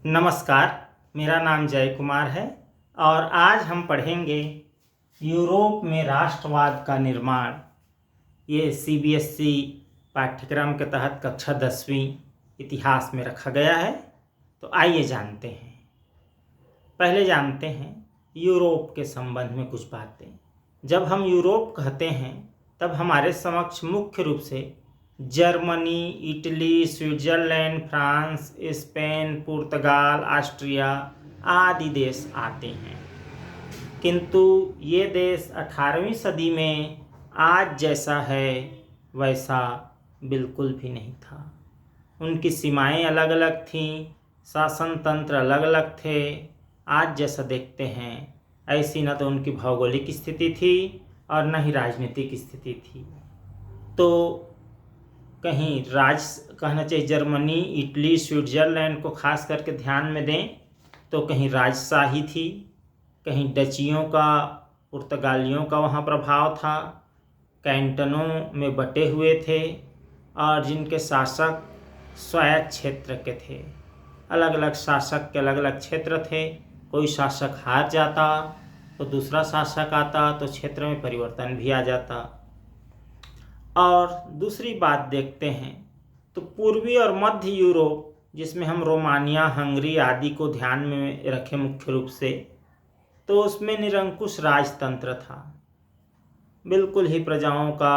नमस्कार, मेरा नाम जय कुमार है और आज हम पढ़ेंगे यूरोप में राष्ट्रवाद का निर्माण। ये सीबीएसई पाठ्यक्रम के तहत कक्षा 10वीं इतिहास में रखा गया है। तो आइए जानते हैं। पहले जानते हैं यूरोप के संबंध में कुछ बातें। जब हम यूरोप कहते हैं तब हमारे समक्ष मुख्य रूप से Germany, Italy, Switzerland, France, Spain, पुर्तगाल, ऑस्ट्रिया आदि देश आते हैं। किंतु ये देश 18वीं सदी में आज जैसा है वैसा बिल्कुल भी नहीं था। उनकी सीमाएं अलग अलग थीं, शासन तंत्र अलग अलग थे। आज जैसा देखते हैं ऐसी न तो उनकी भौगोलिक स्थिति थी और न ही राजनीतिक स्थिति थी। तो कहीं कहना चाहिए जर्मनी, इटली, स्विट्जरलैंड को खास करके ध्यान में दें तो कहीं राजशाही थी, कहीं डचियों का, पुर्तगालियों का वहाँ प्रभाव था, कैंटनों में बटे हुए थे और जिनके शासक स्वायत्त क्षेत्र के थे। अलग अलग शासक के अलग अलग क्षेत्र थे। कोई शासक हार जाता तो दूसरा शासक आता तो क्षेत्र में परिवर्तन भी आ जाता। और दूसरी बात देखते हैं तो पूर्वी और मध्य यूरोप, जिसमें हम रोमानिया, हंगरी आदि को ध्यान में रखें मुख्य रूप से, तो उसमें निरंकुश राजतंत्र था। बिल्कुल ही प्रजाओं का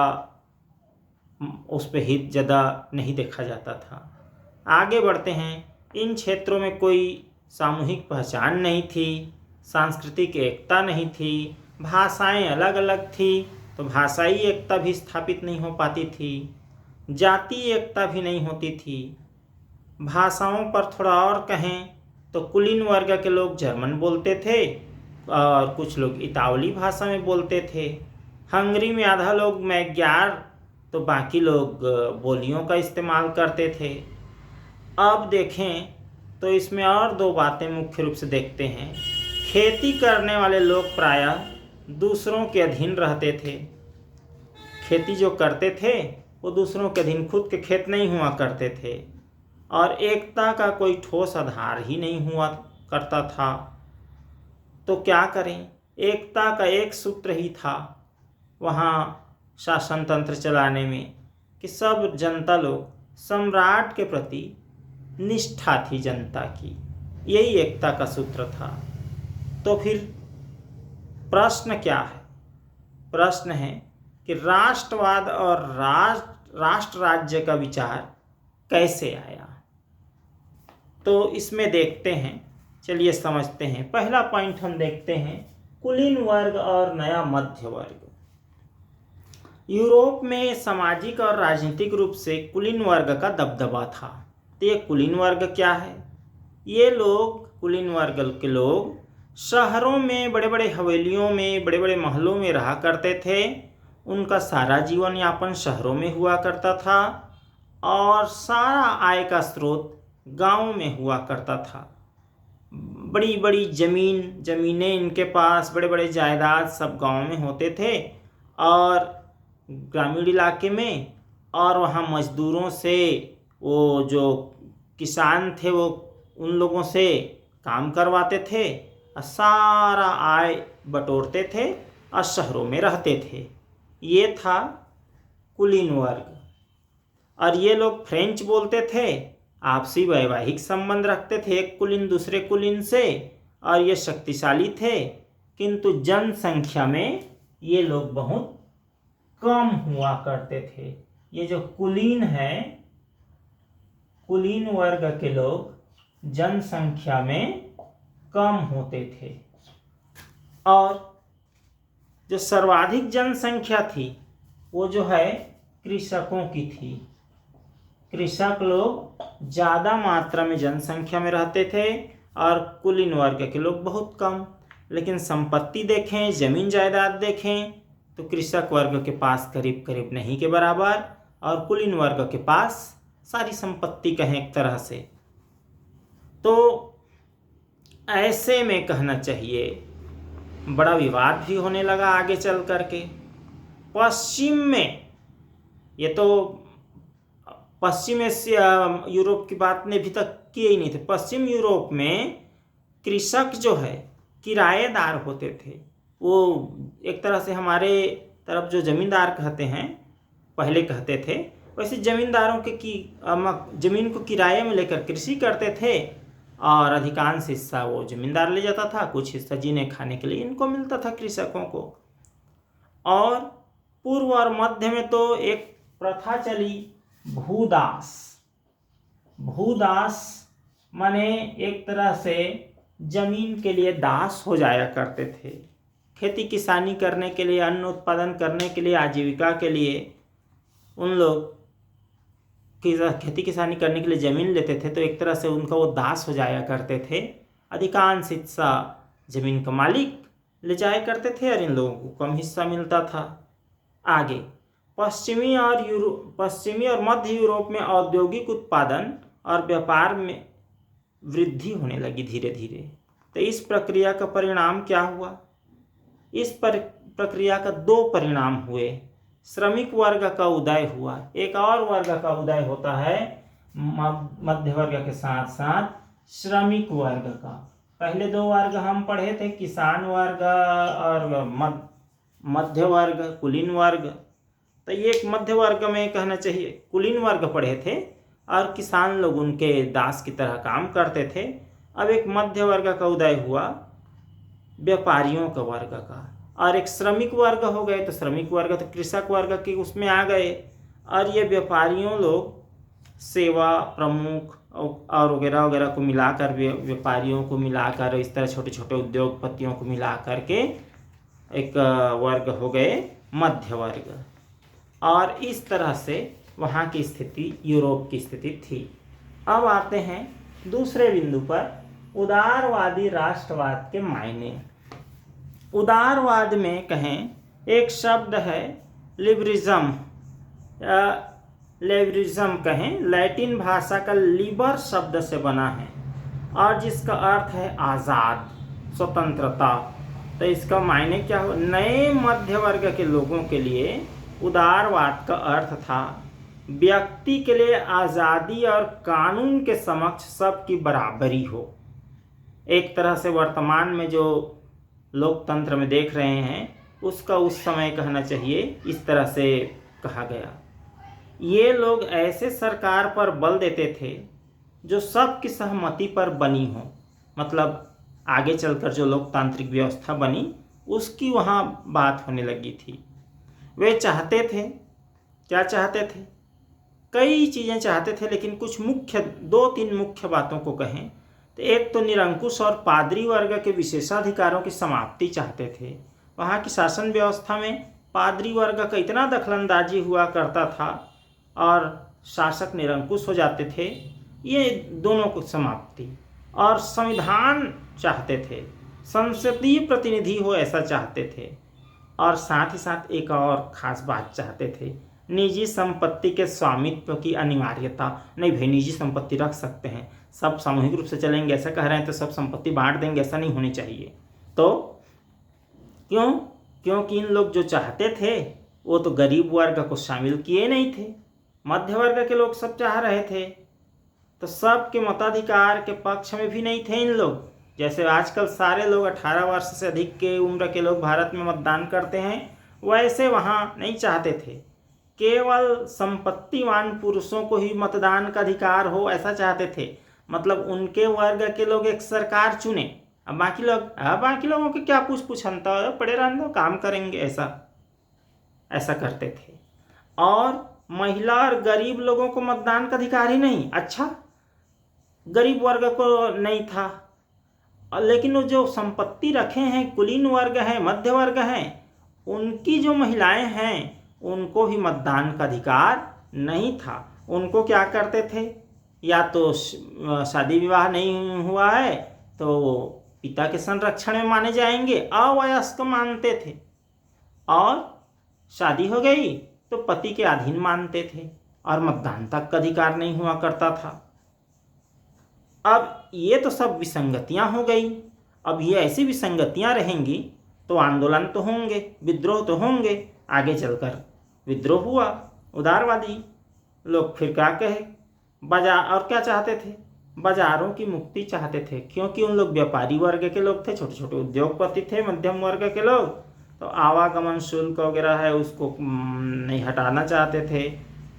उस पर हित ज़्यादा नहीं देखा जाता था। आगे बढ़ते हैं। इन क्षेत्रों में कोई सामूहिक पहचान नहीं थी, सांस्कृतिक एकता नहीं थी, भाषाएं अलग अलग थी तो भाषाई एकता भी स्थापित नहीं हो पाती थी, जातीय एकता भी नहीं होती थी। भाषाओं पर थोड़ा और कहें तो कुलीन वर्ग के लोग जर्मन बोलते थे और कुछ लोग इतावली भाषा में बोलते थे। हंगरी में आधा लोग मैग्यार तो बाकी लोग बोलियों का इस्तेमाल करते थे। अब देखें तो इसमें और दो बातें मुख्य रूप से देखते हैं। खेती करने वाले लोग प्रायः दूसरों के अधीन रहते थे। खेती जो करते थे वो दूसरों के अधीन, खुद के खेत नहीं हुआ करते थे और एकता का कोई ठोस आधार ही नहीं हुआ करता था। तो क्या करें, एकता का एक सूत्र ही था वहाँ शासन तंत्र चलाने में कि सब जनता लोग, सम्राट के प्रति निष्ठा थी जनता की, यही एकता का सूत्र था। तो फिर प्रश्न क्या है? प्रश्न है कि राष्ट्रवाद और राष्ट्र राज्य का विचार कैसे आया। तो इसमें देखते हैं, चलिए समझते हैं। पहला पॉइंट हम देखते हैं कुलीन वर्ग और नया मध्य वर्ग। यूरोप में सामाजिक और राजनीतिक रूप से कुलीन वर्ग का दबदबा था। तो ये कुलीन वर्ग क्या है? ये लोग, कुलीन वर्ग के लोग शहरों में, बड़े बड़े हवेलियों में, बड़े बड़े महलों में रहा करते थे। उनका सारा जीवन यापन शहरों में हुआ करता था और सारा आय का स्रोत गांव में हुआ करता था। बड़ी बड़ी ज़मीनें इनके पास, बड़े बड़े जायदाद सब गांव में होते थे और ग्रामीण इलाके में। और वहाँ मजदूरों से, वो जो किसान थे वो उन लोगों से काम करवाते थे और सारा आय बटोरते थे और शहरों में रहते थे। ये था कुलीन वर्ग। और ये लोग फ्रेंच बोलते थे, आपसी वैवाहिक संबंध रखते थे एक कुलीन दूसरे कुलीन से, और ये शक्तिशाली थे। किंतु जनसंख्या में ये लोग बहुत कम हुआ करते थे। ये जो कुलीन है, कुलीन वर्ग के लोग जनसंख्या में कम होते थे। और जो सर्वाधिक जनसंख्या थी वो जो है कृषकों की थी। कृषक लोग ज़्यादा मात्रा में जनसंख्या में रहते थे और कुलीन वर्ग के लोग बहुत कम। लेकिन संपत्ति देखें, ज़मीन जायदाद देखें तो कृषक वर्ग के पास करीब करीब नहीं के बराबर और कुलीन वर्ग के पास सारी संपत्ति कहें एक तरह से। तो ऐसे में कहना चाहिए बड़ा विवाद भी होने लगा आगे चल करके। पश्चिम में, ये तो पश्चिम एशिया यूरोप की बात ने अभी तक किए ही नहीं थे। पश्चिम यूरोप में कृषक जो है किराएदार होते थे। वो एक तरह से हमारे तरफ जो जमींदार कहते हैं, पहले कहते थे, वैसे जमींदारों के की जमीन को किराए में लेकर कृषि करते थे और अधिकांश हिस्सा वो जमींदार ले जाता था, कुछ हिस्सा जीने खाने के लिए इनको मिलता था कृषकों को। और पूर्व और मध्य में तो एक प्रथा चली भूदास। भूदास माने एक तरह से जमीन के लिए दास हो जाया करते थे। खेती किसानी करने के लिए, अन्न उत्पादन करने के लिए, आजीविका के लिए उन लोग खेती किसानी करने के लिए ज़मीन लेते थे, तो एक तरह से उनका वो दास हो जाया करते थे। अधिकांश हिस्सा ज़मीन का मालिक ले जाया करते थे और इन लोगों को कम हिस्सा मिलता था। आगे पश्चिमी और मध्य यूरोप में औद्योगिक उत्पादन और व्यापार में वृद्धि होने लगी धीरे धीरे। तो इस प्रक्रिया का परिणाम क्या हुआ? इस प्रक्रिया का दो परिणाम हुए। श्रमिक वर्ग का उदय हुआ, एक और वर्ग का उदय होता है मध्य वर्ग के साथ साथ श्रमिक वर्ग का। पहले दो वर्ग हम पढ़े थे, किसान वर्ग और मध्य वर्ग, कुलीन वर्ग। तो ये एक मध्य वर्ग में कहना चाहिए कुलीन वर्ग पढ़े थे और किसान लोग उनके दास की तरह काम करते थे। अब एक मध्य वर्ग का उदय हुआ व्यापारियों का वर्ग का, और एक श्रमिक वर्ग हो गए। तो श्रमिक वर्ग तो कृषक वर्ग के उसमें आ गए, और ये व्यापारियों लोग सेवा प्रमुख और वगैरह वगैरह को मिलाकर, व्यापारियों को मिलाकर, इस तरह छोटे छोटे उद्योगपतियों को मिला करके एक वर्ग हो गए मध्य वर्ग। और इस तरह से वहाँ की स्थिति, यूरोप की स्थिति थी। अब आते हैं दूसरे बिंदु पर, उदारवादी राष्ट्रवाद के मायने। उदारवाद में कहें एक शब्द है लिबरिज्म, लेबरिज्म कहें, लैटिन भाषा का लिबर शब्द से बना है और जिसका अर्थ है आज़ाद, स्वतंत्रता। तो इसका मायने क्या हो? नए मध्य वर्ग के लोगों के लिए उदारवाद का अर्थ था व्यक्ति के लिए आज़ादी और कानून के समक्ष सबकी बराबरी हो। एक तरह से वर्तमान में जो लोकतंत्र में देख रहे हैं उसका उस समय कहना चाहिए इस तरह से कहा गया। ये लोग ऐसे सरकार पर बल देते थे जो सबकी सहमति पर बनी हो, मतलब आगे चलकर जो लोकतांत्रिक व्यवस्था बनी उसकी वहाँ बात होने लगी थी। वे चाहते थे, क्या चाहते थे? कई चीज़ें चाहते थे, लेकिन कुछ मुख्य, दो तीन मुख्य बातों को कहें तो एक तो निरंकुश और पादरी वर्ग के विशेषाधिकारों की समाप्ति चाहते थे। वहाँ की शासन व्यवस्था में पादरी वर्ग का इतना दखलंदाजी हुआ करता था और शासक निरंकुश हो जाते थे, ये दोनों को समाप्ति। और संविधान चाहते थे, संसदीय प्रतिनिधि हो ऐसा चाहते थे। और साथ ही साथ एक और ख़ास बात चाहते थे, निजी संपत्ति के स्वामित्व की अनिवार्यता। नहीं भाई, निजी संपत्ति रख सकते हैं, सब सामूहिक रूप से चलेंगे ऐसा कह रहे हैं तो सब संपत्ति बांट देंगे, ऐसा नहीं होनी चाहिए। तो क्यों? क्योंकि इन लोग जो चाहते थे वो तो गरीब वर्ग को शामिल किए नहीं थे, मध्य वर्ग के लोग सब चाह रहे थे। तो सबके मताधिकार के पक्ष में भी नहीं थे इन लोग। जैसे आजकल सारे लोग 18 वर्ष से अधिक के उम्र के लोग भारत में मतदान करते हैं, वैसे वहाँ नहीं चाहते थे। केवल संपत्तिवान पुरुषों को ही मतदान का अधिकार हो ऐसा चाहते थे। मतलब उनके वर्ग के लोग एक सरकार चुने, अब बाकी लोगों के क्या पूछनता है, पड़े रहने दो, काम करेंगे, ऐसा करते थे। और महिला और गरीब लोगों को मतदान का अधिकार ही नहीं। अच्छा, गरीब वर्ग को नहीं था, लेकिन वो जो संपत्ति रखे हैं, कुलीन वर्ग हैं, मध्य वर्ग हैं, उनकी जो महिलाएं हैं उनको भी मतदान का अधिकार नहीं था। उनको क्या करते थे, या तो शादी विवाह नहीं हुआ है तो वो पिता के संरक्षण में माने जाएंगे, अवयस्क मानते थे, और शादी हो गई तो पति के अधीन मानते थे, और मतदान तक का अधिकार नहीं हुआ करता था। अब ये तो सब विसंगतियां हो गई। अब ये ऐसी विसंगतियां रहेंगी तो आंदोलन तो होंगे, विद्रोह तो होंगे। आगे चलकर विद्रोह हुआ उदारवादी, लोग फिर क्या कहे, बाजार और क्या चाहते थे, बाजारों की मुक्ति चाहते थे, क्योंकि उन लोग व्यापारी वर्ग के लोग थे, छोटे छोटे उद्योगपति थे, मध्यम वर्ग के लोग, तो आवागमन शुल्क वगैरह है उसको नहीं हटाना चाहते थे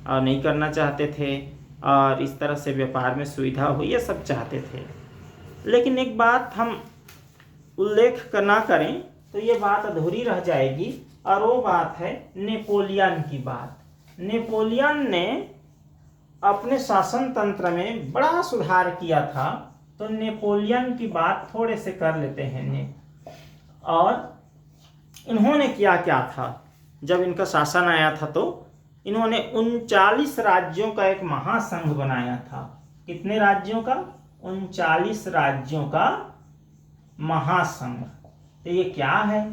और नहीं करना चाहते थे, और इस तरह से व्यापार में सुविधा हो, ये सब चाहते थे। लेकिन एक बात हम उल्लेख ना करें तो ये बात अधूरी रह जाएगी, और वो बात है नेपोलियन की बात। नेपोलियन ने अपने शासन तंत्र में बड़ा सुधार किया था, तो नेपोलियन की बात थोड़े से कर लेते हैं। और इन्होंने क्या क्या था, जब इनका शासन आया था तो इन्होंने 39 राज्यों का एक महासंघ बनाया था। कितने राज्यों का? 39 राज्यों का महासंघ। तो ये क्या है,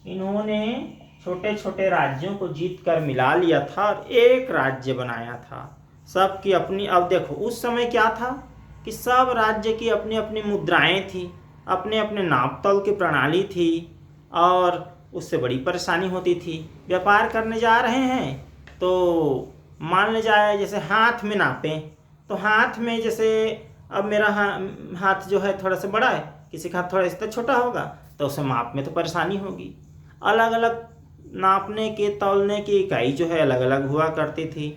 इन्होंने छोटे छोटे राज्यों को जीत कर मिला लिया था और एक राज्य बनाया था। सबकी अपनी, अब देखो उस समय क्या था कि सब राज्य की अपनी अपनी मुद्राएं थी, अपने अपने नापतोल की प्रणाली थी, और उससे बड़ी परेशानी होती थी। व्यापार करने जा रहे हैं तो मान ले जाए जैसे हाथ में नापें, तो हाथ में जैसे अब मेरा हाथ जो है थोड़ा सा बड़ा है, किसी का हाथ थोड़ा इस तरह छोटा होगा, तो उसे माप में तो परेशानी होगी। अलग अलग नापने के तौलने की इकाई जो है अलग अलग हुआ करती थी,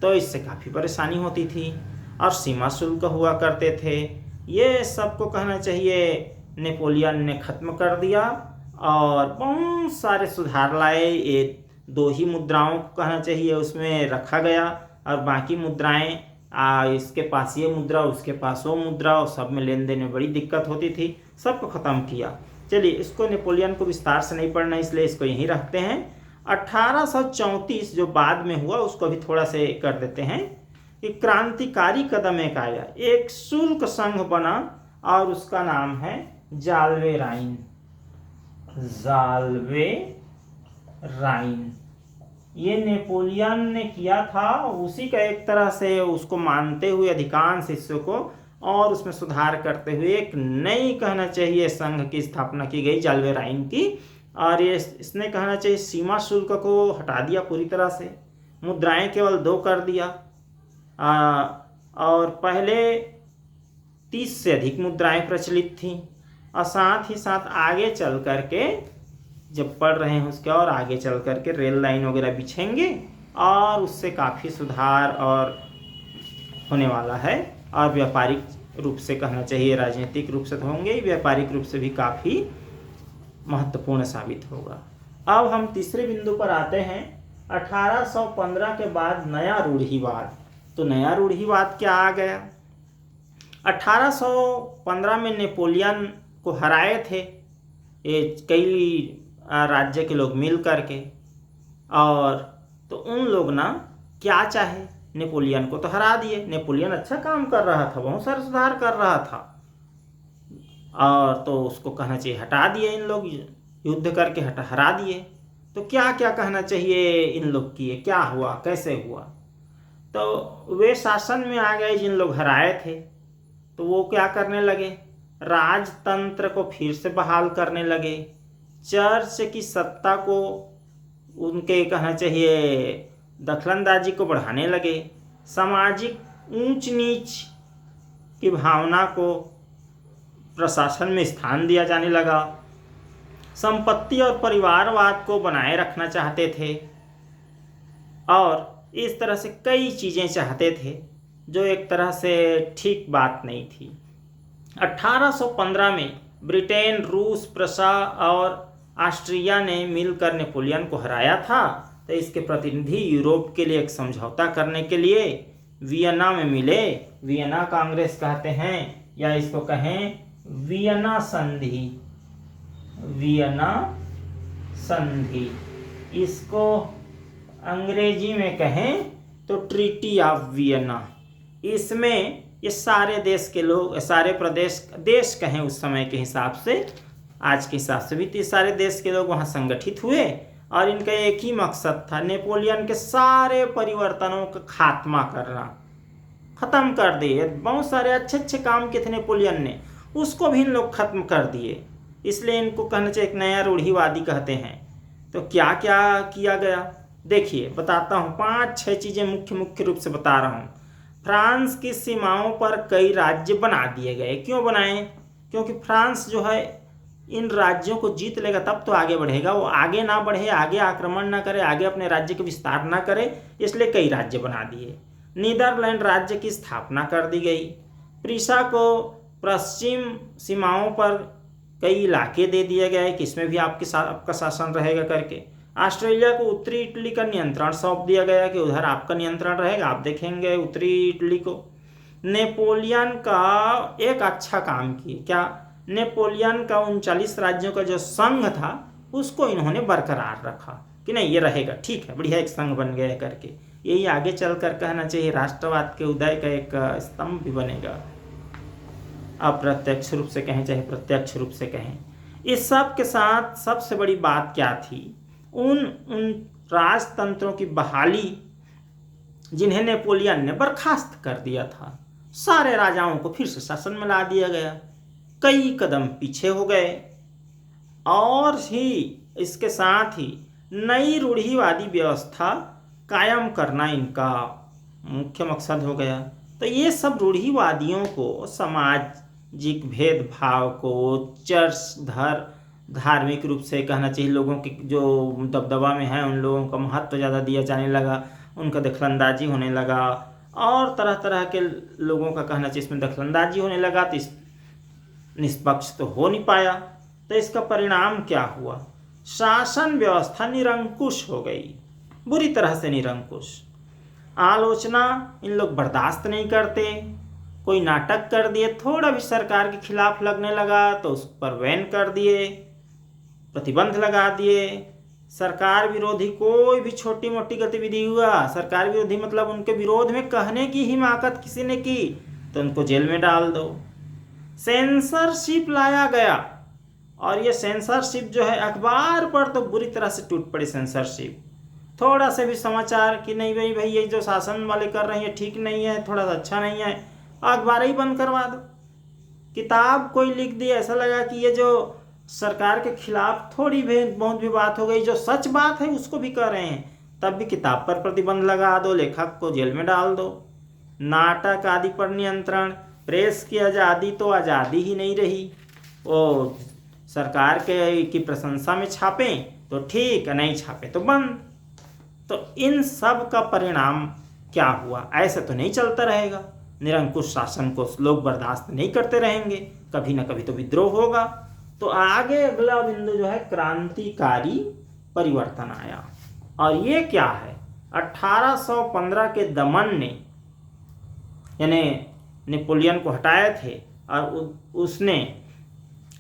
तो इससे काफ़ी परेशानी होती थी, और सीमा शुल्क हुआ करते थे। ये सबको कहना चाहिए नेपोलियन ने ख़त्म कर दिया और बहुत सारे सुधार लाए। ये 2 ही मुद्राओं को कहना चाहिए उसमें रखा गया, और बाकी मुद्राएं इसके पास ये मुद्रा, उसके पास वो मुद्रा, और सब में लेन देन में बड़ी दिक्कत होती थी, सबको ख़त्म किया। चलिए, इसको नेपोलियन को विस्तार से नहीं पढ़ना, इसलिए इसको यहीं रखते हैं। 1834 जो बाद में हुआ उसको भी थोड़ा से कर देते हैं कि क्रांतिकारी कदम एक आया, एक शुल्क संघ बना और उसका नाम है जाल्वे राइन। जाल्वे राइन ये नेपोलियन ने किया था, उसी का एक तरह से उसको मानते हुए अधिकांश हिस्सों को, और उसमें सुधार करते हुए एक नई कहना चाहिए संघ की स्थापना की गई, जाल्वे राइन की। और ये इसने कहना चाहिए सीमा शुल्क को हटा दिया पूरी तरह से, मुद्राएं केवल 2 कर दिया, और पहले 30 से अधिक मुद्राएं प्रचलित थीं, और साथ ही साथ आगे चल करके जब पढ़ रहे हैं उसके और आगे चल करके रेल लाइन वगैरह बिछेंगे, और उससे काफ़ी सुधार और होने वाला है, और व्यापारिक रूप से कहना चाहिए, राजनीतिक रूप से तो होंगे, व्यापारिक रूप से भी काफ़ी महत्वपूर्ण साबित होगा। अब हम तीसरे बिंदु पर आते हैं, 1815 के बाद नया रूढ़िवाद। तो नया रूढ़िवाद क्या आ गया? 1815 में नेपोलियन को हराए थे ये कई राज्य के लोग मिल करके, और तो उन लोग ना क्या चाहे, नेपोलियन को तो हरा दिए। नेपोलियन अच्छा काम कर रहा था, बहुत सारा सुधार कर रहा था, और तो उसको कहना चाहिए हटा दिए इन लोग, युद्ध करके हरा दिए। तो क्या क्या कहना चाहिए इन लोग किए, क्या हुआ, कैसे हुआ? तो वे शासन में आ गए जिन लोग हराए थे, तो वो क्या करने लगे, राजतंत्र को फिर से बहाल करने लगे, चर्च की सत्ता को उनके कहना चाहिए दखलंदाजी को बढ़ाने लगे, सामाजिक ऊंच नीच की भावना को प्रशासन में स्थान दिया जाने लगा, संपत्ति और परिवारवाद को बनाए रखना चाहते थे, और इस तरह से कई चीज़ें चाहते थे जो एक तरह से ठीक बात नहीं थी। 1815 में ब्रिटेन, रूस, प्रशा और ऑस्ट्रिया ने मिलकर नेपोलियन को हराया था। तो इसके प्रतिनिधि यूरोप के लिए एक समझौता करने के लिए वियना में मिले। वियना कांग्रेस कहते हैं, या इसको कहें वियना संधि। वियना संधि, इसको अंग्रेजी में कहें तो ट्रीटी ऑफ वियना। इसमें ये सारे देश के लोग, सारे प्रदेश, देश कहें उस समय के हिसाब से, आज के हिसाब से भी, तो सारे देश के लोग वहाँ संगठित हुए, और इनका एक ही मकसद था, नेपोलियन के सारे परिवर्तनों का खात्मा करना, ख़त्म कर दिए। बहुत सारे अच्छे अच्छे काम किए थे नेपोलियन ने, उसको भी इन लोग ख़त्म कर दिए। इसलिए इनको कहना चाहिए एक नया रूढ़िवादी कहते हैं। तो क्या क्या किया गया? देखिए बताता हूँ, 5-6 चीज़ें मुख्य रूप से बता रहा हूँ। फ्रांस की सीमाओं पर कई राज्य बना दिए गए। क्यों बनाए? क्योंकि फ्रांस जो है इन राज्यों को जीत लेगा तब तो आगे बढ़ेगा। वो आगे ना बढ़े, आगे आक्रमण ना करे, आगे अपने राज्य का विस्तार ना करे, इसलिए कई राज्य बना दिए। नीदरलैंड राज्य की स्थापना कर दी गई। प्रीसा को पश्चिम सीमाओं पर कई इलाके दे दिए गए कि इसमें भी आपका शासन रहेगा करके। ऑस्ट्रेलिया को उत्तरी इटली का नियंत्रण सौंप दिया गया कि उधर आपका नियंत्रण रहेगा, आप देखेंगे उत्तरी इटली को। नेपोलियन का एक अच्छा काम किए, क्या? नेपोलियन का 39 राज्यों का जो संघ था उसको इन्होंने बरकरार रखा कि नहीं ये रहेगा, ठीक है, बढ़िया एक संघ बन गया करके। यही आगे चलकर कहना चाहिए राष्ट्रवाद के उदय का एक स्तंभ भी बनेगा, अप्रत्यक्ष रूप से कहें चाहे प्रत्यक्ष रूप से कहें। इस सब के साथ सबसे बड़ी बात क्या थी? उन राजतंत्रों की बहाली जिन्हें नेपोलियन ने बर्खास्त कर दिया था। सारे राजाओं को फिर से शासन में ला दिया गया, कई कदम पीछे हो गए, और ही इसके साथ ही नई रूढ़िवादी व्यवस्था कायम करना इनका मुख्य मकसद हो गया। तो ये सब रूढ़िवादियों को, सामाजिक भेदभाव को, धार्मिक रूप से कहना चाहिए लोगों के जो दबदबा में है उन लोगों का महत्व ज़्यादा दिया जाने लगा, उनका दखलंदाजी होने लगा, और तरह तरह के लोगों का कहना चाहिए इसमें दखलंदाजी होने लगा, तो निष्पक्ष तो हो नहीं पाया। तो इसका परिणाम क्या हुआ? शासन व्यवस्था निरंकुश हो गई, बुरी तरह से निरंकुश। आलोचना इन लोग बर्दाश्त नहीं करते। कोई नाटक कर दिए, थोड़ा भी सरकार के खिलाफ लगने लगा तो उस पर बैन कर दिए, प्रतिबंध लगा दिए। सरकार विरोधी कोई भी छोटी मोटी गतिविधि हुआ, सरकार विरोधी मतलब उनके विरोध में कहने की हिमाकत किसी ने की तो उनको जेल में डाल दो। सेंसरशिप लाया गया, और ये सेंसरशिप जो है अखबार पर तो बुरी तरह से टूट पड़ी सेंसरशिप। थोड़ा से भी समाचार कि नहीं भाई ये जो शासन वाले कर रहे हैं ठीक नहीं है, थोड़ा सा अच्छा नहीं है, अखबार ही बंद करवा दो। किताब कोई लिख दी, ऐसा लगा कि ये जो सरकार के खिलाफ थोड़ी भी बहुत भी बात हो गई, जो सच बात है उसको भी कर रहे हैं, तब भी किताब पर प्रतिबंध लगा दो, लेखक को जेल में डाल दो। नाटक आदि पर नियंत्रण, प्रेस की आज़ादी तो आज़ादी ही नहीं रही। वो सरकार की प्रशंसा में छापें तो ठीक, नहीं छापे तो बंद। तो इन सब का परिणाम क्या हुआ? ऐसे तो नहीं चलता रहेगा। निरंकुश शासन को लोग बर्दाश्त नहीं करते रहेंगे, कभी ना कभी तो विद्रोह होगा। तो आगे अगला बिंदु जो है क्रांतिकारी परिवर्तन आया, और ये क्या है? 1815 के दमन ने, यानी नेपोलियन को हटाए थे और उसने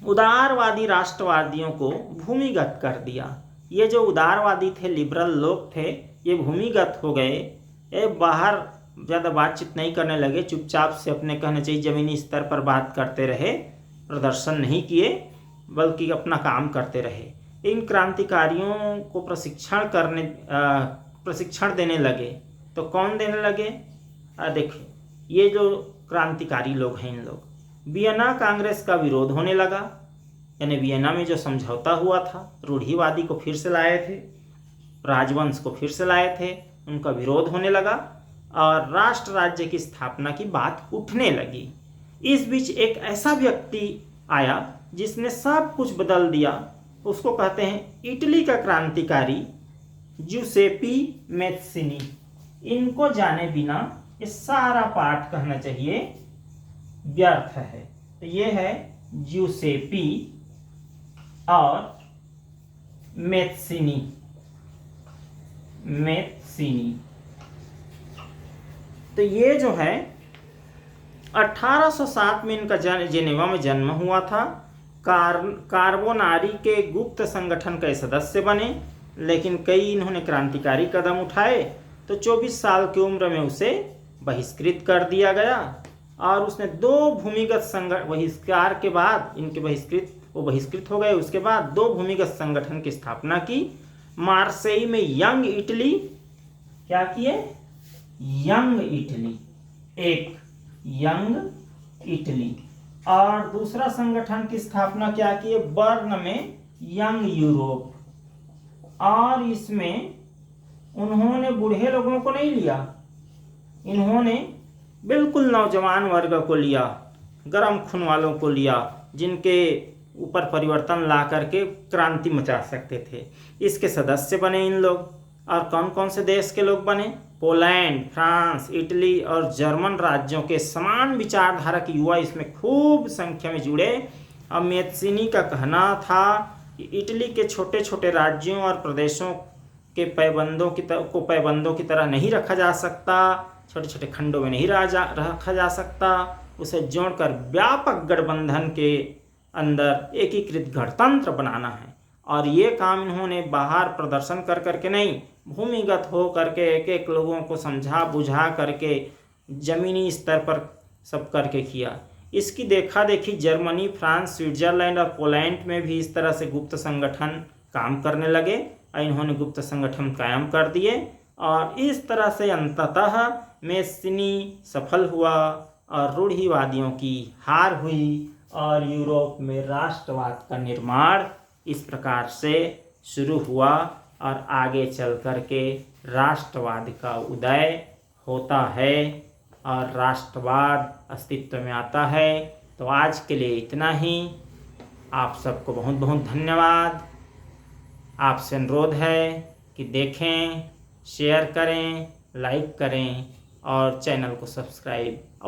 उदारवादी राष्ट्रवादियों को भूमिगत कर दिया। ये जो उदारवादी थे, लिबरल लोग थे, ये भूमिगत हो गए। ये बाहर ज़्यादा बातचीत नहीं करने लगे, चुपचाप से अपने कहना चाहिए ज़मीनी स्तर पर बात करते रहे, प्रदर्शन नहीं किए बल्कि अपना काम करते रहे। इन क्रांतिकारियों को प्रशिक्षण देने लगे। तो कौन देने लगे? देखिए ये जो क्रांतिकारी लोग हैं, इन लोग वियना कांग्रेस का विरोध होने लगा, यानी वियना में जो समझौता हुआ था, रूढ़िवादी को फिर से लाए थे, राजवंश को फिर से लाए थे, उनका विरोध होने लगा और राष्ट्र राज्य की स्थापना की बात उठने लगी। इस बीच एक ऐसा व्यक्ति आया जिसने सब कुछ बदल दिया, उसको कहते हैं इटली का क्रांतिकारी जूसेपी मैत्सिनी। इनको जाने बिना ये सारा पाठ कहना चाहिए व्यर्थ है। तो ये है जूसेपी और मैत्सिनी। तो ये जो है 1807 में इनका जेनेवा में जन्म हुआ था। कार्बोनारी के गुप्त संगठन के सदस्य बने, लेकिन कई इन्होंने क्रांतिकारी कदम उठाए तो 24 साल की उम्र में उसे बहिष्कृत कर दिया गया और उसने 2 भूमिगत बहिष्कार के बाद इनके बहिष्कृत हो गए। उसके बाद 2 भूमिगत संगठन की स्थापना की। मार्सेई में यंग इटली, क्या किए? यंग इटली, एक यंग इटली, और दूसरा संगठन की स्थापना क्या की? बर्न में यंग यूरोप, और इसमें उन्होंने बूढ़े लोगों को नहीं लिया, इन्होंने बिल्कुल नौजवान वर्ग को लिया, गर्म खून वालों को लिया, जिनके ऊपर परिवर्तन ला करके क्रांति मचा सकते थे। इसके सदस्य बने इन लोग। और कौन कौन से देश के लोग बने? पोलैंड, फ्रांस, इटली और जर्मन राज्यों के समान विचारधारा के युवा इसमें खूब संख्या में जुड़े। और मैत्सिनी का कहना था कि इटली के छोटे छोटे राज्यों और प्रदेशों के पैबंदों की तरह नहीं रखा जा सकता, छोटे छोटे खंडों में नहीं रखा जा सकता, उसे जोड़कर व्यापक गठबंधन के अंदर एकीकृत गणतंत्र बनाना है। और ये काम इन्होंने बाहर प्रदर्शन कर करके नहीं, भूमिगत हो करके एक एक लोगों को समझा बुझा करके जमीनी स्तर पर सब करके किया। इसकी देखा देखी जर्मनी, फ्रांस, स्विट्जरलैंड और पोलैंड में भी इस तरह से गुप्त संगठन काम करने लगे और इन्होंने गुप्त संगठन कायम कर दिए। और इस तरह से अंततः मैत्सिनी सफल हुआ और रूढ़िवादियों की हार हुई और यूरोप में राष्ट्रवाद का निर्माण इस प्रकार से शुरू हुआ और आगे चल कर के राष्ट्रवाद का उदय होता है और राष्ट्रवाद अस्तित्व में आता है। तो आज के लिए इतना ही। आप सबको बहुत बहुत धन्यवाद। आपसे अनुरोध है कि देखें, शेयर करें, लाइक करें और चैनल को सब्सक्राइब